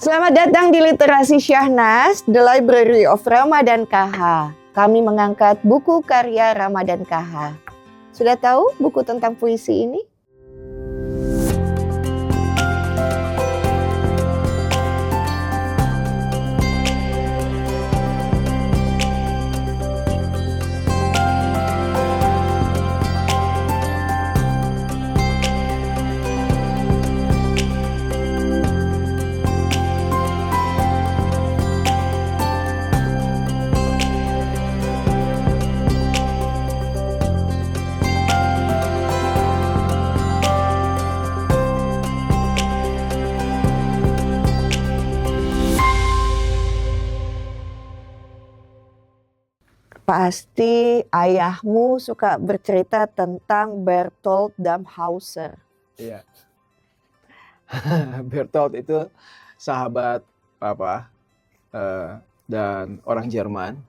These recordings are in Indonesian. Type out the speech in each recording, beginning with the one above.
Selamat datang di Literasi Syahnas, The Library of Ramadan KH. Kami mengangkat buku karya Ramadan KH. Sudah tahu buku tentang puisi ini? Pasti ayahmu suka bercerita tentang Bertolt Damhauser. Iya. Bertolt itu sahabat papa dan orang Jerman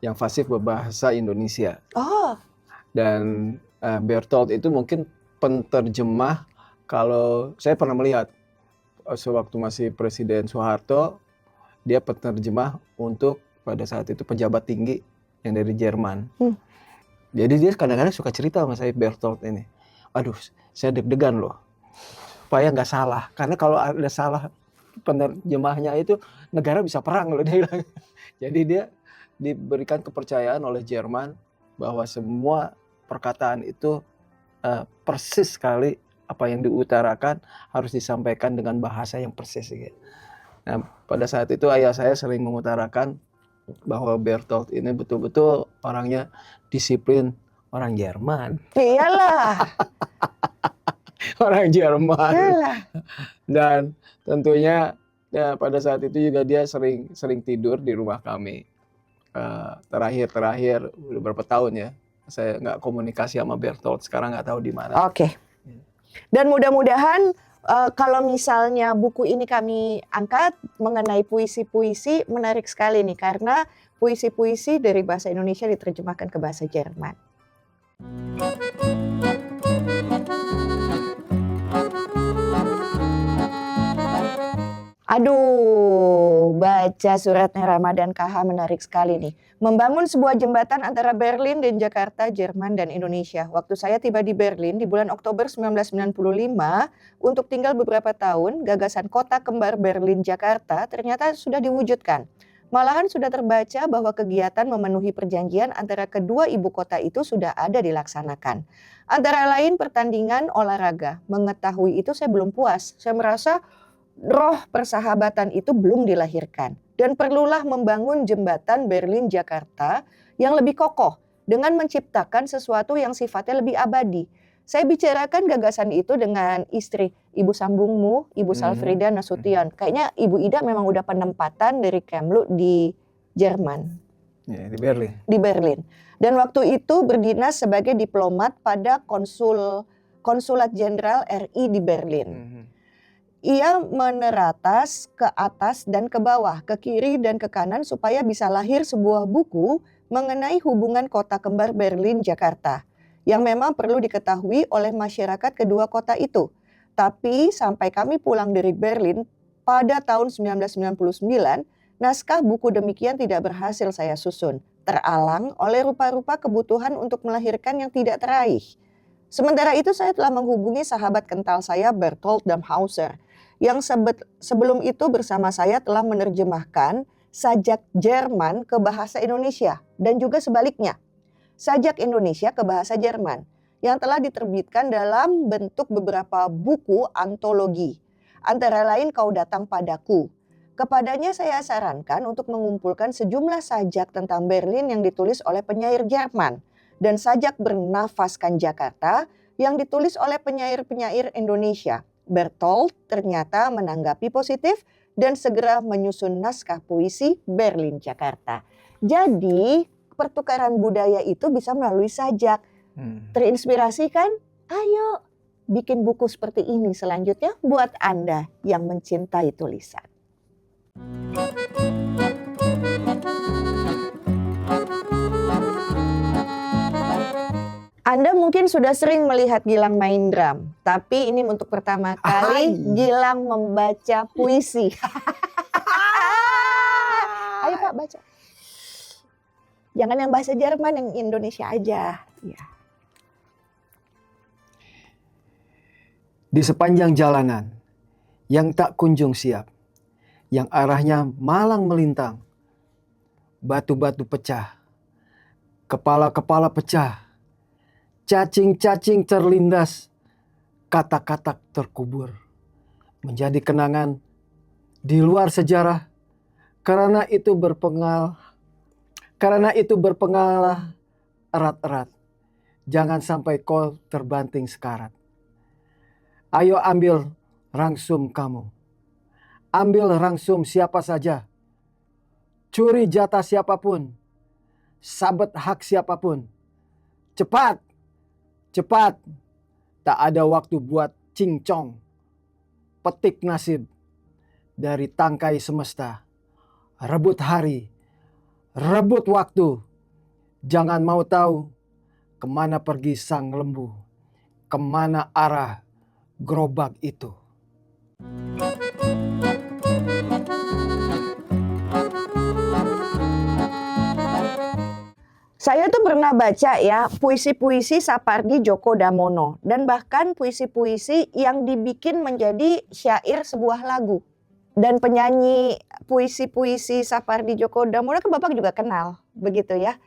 yang fasih berbahasa Indonesia. Oh, Dan Bertolt itu mungkin penterjemah, kalau saya pernah melihat sewaktu masih Presiden Soeharto, dia penterjemah untuk pada saat itu pejabat tinggi yang dari Jerman. Jadi dia kadang-kadang suka cerita sama saya, Bertolt ini. Aduh, saya deg-degan loh, supaya nggak salah. Karena kalau ada salah penerjemahnya itu, negara bisa perang loh, dia bilang. Jadi dia diberikan kepercayaan oleh Jerman bahwa semua perkataan itu persis sekali apa yang diutarakan harus disampaikan dengan bahasa yang persis. Gitu. Nah, pada saat itu ayah saya sering mengutarakan bahwa Bertolt ini betul-betul orangnya disiplin, orang Jerman. iyalah. Orang Jerman. Iyalah. Dan tentunya ya, pada saat itu juga dia sering tidur di rumah kami. Terakhir udah berapa tahun ya, saya nggak komunikasi sama Bertolt, sekarang nggak tahu di mana. Oke. Dan mudah-mudahan kalau misalnya buku ini kami angkat mengenai puisi-puisi, menarik sekali nih, karena puisi-puisi dari bahasa Indonesia diterjemahkan ke bahasa Jerman. Aduh, baca suratnya Ramadan KH menarik sekali nih. Membangun sebuah jembatan antara Berlin dan Jakarta, Jerman dan Indonesia. Waktu saya tiba di Berlin di bulan Oktober 1995 untuk tinggal beberapa tahun, gagasan kota kembar Berlin-Jakarta ternyata sudah diwujudkan. Malahan sudah terbaca bahwa kegiatan memenuhi perjanjian antara kedua ibu kota itu sudah ada dilaksanakan. Antara lain pertandingan olahraga. Mengetahui itu saya belum puas. Saya merasa roh persahabatan itu belum dilahirkan. Dan perlulah membangun jembatan Berlin-Jakarta yang lebih kokoh dengan menciptakan sesuatu yang sifatnya lebih abadi. Saya bicarakan gagasan itu dengan istri, Ibu Sambungmu, Ibu Salfrida Nasution. Kayaknya Ibu Ida memang udah penempatan dari Kemlu di Jerman. Ya, di Berlin. Di Berlin. Dan waktu itu berdinas sebagai diplomat pada Konsulat Jenderal RI di Berlin. Ia meneratas ke atas dan ke bawah, ke kiri dan ke kanan supaya bisa lahir sebuah buku mengenai hubungan kota kembar Berlin-Jakarta yang memang perlu diketahui oleh masyarakat kedua kota itu. Tapi sampai kami pulang dari Berlin pada tahun 1999, naskah buku demikian tidak berhasil saya susun, teralang oleh rupa-rupa kebutuhan untuk melahirkan yang tidak teraih. Sementara itu saya telah menghubungi sahabat kental saya Bertolt Damhauser yang sebelum itu bersama saya telah menerjemahkan sajak Jerman ke bahasa Indonesia dan juga sebaliknya, sajak Indonesia ke bahasa Jerman yang telah diterbitkan dalam bentuk beberapa buku antologi, antara lain Kau Datang Padaku. Kepadanya saya sarankan untuk mengumpulkan sejumlah sajak tentang Berlin yang ditulis oleh penyair Jerman dan sajak Bernafaskan Jakarta yang ditulis oleh penyair-penyair Indonesia. Bertolt ternyata menanggapi positif dan segera menyusun naskah puisi Berlin-Jakarta. Jadi pertukaran budaya itu bisa melalui sajak. Terinspirasi kan? Ayo bikin buku seperti ini selanjutnya buat Anda yang mencintai tulisan. Anda mungkin sudah sering melihat Gilang main drum, tapi ini untuk pertama kali Gilang membaca puisi. Jangan yang bahasa Jerman, yang Indonesia aja. Ya. Di sepanjang jalanan yang tak kunjung siap, yang arahnya malang melintang, batu-batu pecah, kepala-kepala pecah, cacing-cacing terlindas, kata-kata terkubur, menjadi kenangan di luar sejarah, karena itu berpengalah erat-erat. Jangan sampai kau terbanting sekarat. Ayo ambil rangsum kamu. Ambil rangsum siapa saja. Curi jatah siapapun. Sabet hak siapapun. Cepat, cepat. Tak ada waktu buat cincong. Petik nasib dari tangkai semesta. Rebut hari, rebut waktu. Jangan mau tahu kemana pergi sang lembu. Kemana arah gerobak itu. Saya tuh pernah baca ya puisi-puisi Sapardi Djoko Damono dan bahkan puisi-puisi yang dibikin menjadi syair sebuah lagu. Dan penyanyi puisi-puisi Sapardi Djoko Damono kan Bapak juga kenal, begitu ya.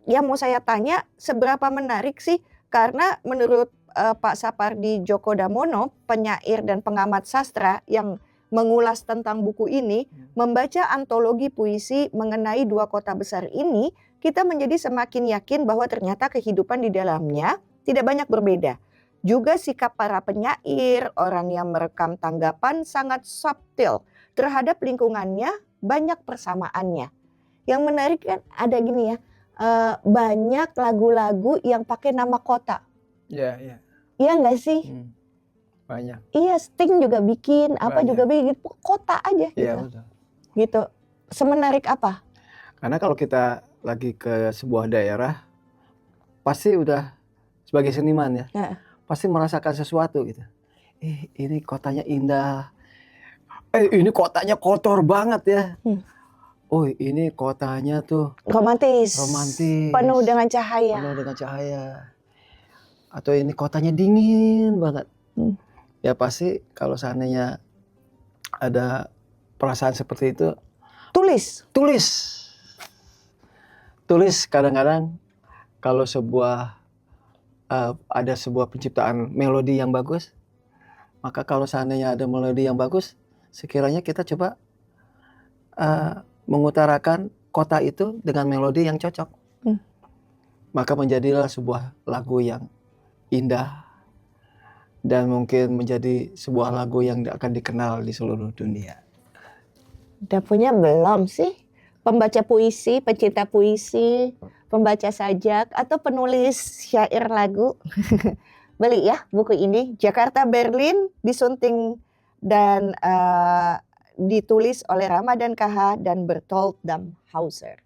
Yang mau saya tanya, seberapa menarik sih, karena menurut Pak Sapardi Djoko Damono, penyair dan pengamat sastra yang mengulas tentang buku ini, membaca antologi puisi mengenai dua kota besar ini, kita menjadi semakin yakin bahwa ternyata kehidupan di dalamnya tidak banyak berbeda. Juga sikap para penyair, orang yang merekam tanggapan sangat subtil terhadap lingkungannya, banyak persamaannya. Yang menarik kan ada gini ya, banyak lagu-lagu yang pakai nama kota. Iya, iya. Iya nggak sih? Banyak. Iya, Sting juga bikin, apa Banyak. juga bikin, kota aja gitu. Iya, betul. Gitu. Semenarik apa? Karena kalau kita lagi ke sebuah daerah, pasti udah sebagai seniman ya, pasti merasakan sesuatu gitu. Ini kotanya indah. Ini kotanya kotor banget ya. Oh, ini kotanya tuh Romantis. Penuh dengan cahaya. Penuh dengan cahaya. Atau ini kotanya dingin banget. Ya pasti kalau seandainya ada perasaan seperti itu, tulis kadang-kadang kalau ada sebuah penciptaan melodi yang bagus, maka kalau seandainya ada melodi yang bagus, sekiranya kita coba mengutarakan kota itu dengan melodi yang cocok, maka menjadilah sebuah lagu yang indah dan mungkin menjadi sebuah lagu yang akan dikenal di seluruh dunia. Udah punya belum sih? Pembaca puisi, pencinta puisi, pembaca sajak, atau penulis syair lagu? Beli ya buku ini, Jakarta Berlin, disunting dan ditulis oleh Ramadan KH dan Bertolt Damhauser.